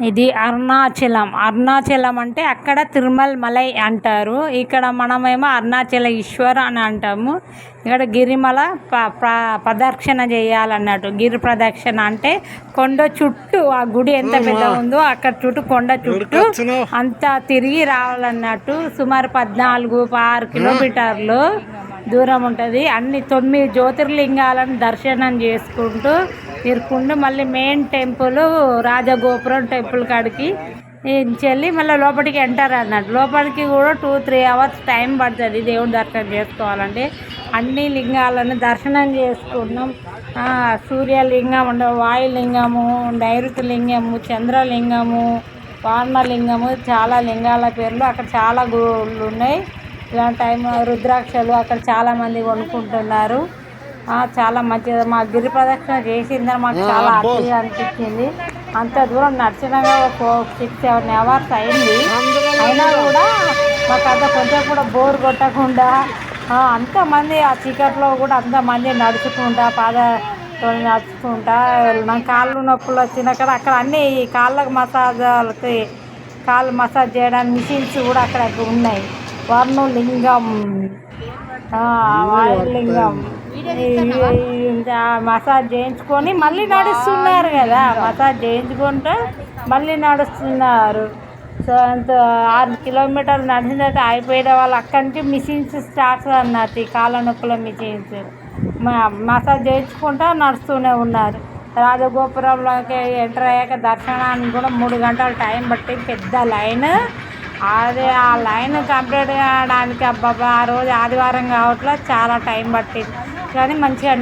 ఇది అరుణాచలం. అరుణాచలం అంటే అక్కడ తిరుమల మలై అంటారు. ఇక్కడ మనమేమో అరుణాచల ఈశ్వర్ అని అంటాము. ఇక్కడ గిరిమల ప్రదక్షిణ చేయాలన్నట్టు. గిరి ప్రదక్షిణ అంటే కొండ చుట్టూ ఆ గుడి ఎంత పెద్ద ఉందో అక్కడ చుట్టూ కొండ చుట్టూ అంతా తిరిగి రావాలన్నట్టు. సుమారు 14-6 కిలోమీటర్లు దూరం ఉంటుంది. అన్ని 9 జ్యోతిర్లింగాలను దర్శనం చేసుకుంటూ తిరుక్కుంటూ మళ్ళీ మెయిన్ టెంపుల్ రాజగోపురం టెంపుల్ కాడికి చెల్లి మళ్ళీ లోపలికి ఎంటర్ అన్నట్టు. లోపలికి కూడా 2-3 అవర్స్ టైం పడుతుంది దేవుడి దర్శనం చేసుకోవాలంటే. అన్ని లింగాలను దర్శనం చేసుకున్నాం. సూర్యలింగం వాయులింగము, నైరుతి లింగము, చంద్రలింగము, వార్ణలింగము, చాలా లింగాల పేర్లు. అక్కడ చాలా గుళ్ళు ఉన్నాయి. ఇలాంటి టైం రుద్రాక్షలు అక్కడ చాలామంది కొనుక్కుంటున్నారు. చాలా మంచిది. మా గిరి ప్రదక్షిణ చేసిందని మాకు చాలా హ్యాపీగా అనిపించింది. అంత దూరం నడిచినాగా ఒక 6-7 అవర్స్ అయింది. అయినా కూడా మాకు అంత కొంచెం కూడా బోర్ కొట్టకుండా అంతమంది ఆ చీకట్లో కూడా అంతమంది నడుచుకుంటా నడుచుకుంటా నాకు కాళ్ళు నొప్పులు వచ్చినా కదా అక్కడ అన్నీ కాళ్ళకు మసాజాలకి కాళ్ళు మసాజ్ చేయడానికి మిషన్స్ కూడా అక్కడ ఉన్నాయి. వర్ణలింగం, వాయులింగం మసాజ్ చేయించుకొని మళ్ళీ నడుస్తున్నారు కదా. మసాజ్ చేయించుకుంటే మళ్ళీ నడుస్తున్నారు. సో అంత 6 కిలోమీటర్లు నడిచిన తర్వాత అయిపోయిన వాళ్ళు అక్కడి నుంచి మిషన్స్ స్టార్ట్స్ అన్నట్టు. ఈ కాళ్ళ నొప్పుల మిషన్స్ మసాజ్ చేయించుకుంటూ నడుస్తూనే ఉన్నారు. రాజగోపురంలోకి ఎంటర్ అయ్యాక దర్శనానికి కూడా 3 గంటలు టైం పట్టి పెద్ద లైన్. అదే ఆ లైన్ కంప్లీట్ కావడానికి ఆ రోజు ఆదివారం కావట్లేదు చాలా టైం పట్టింది కానీ మంచిగా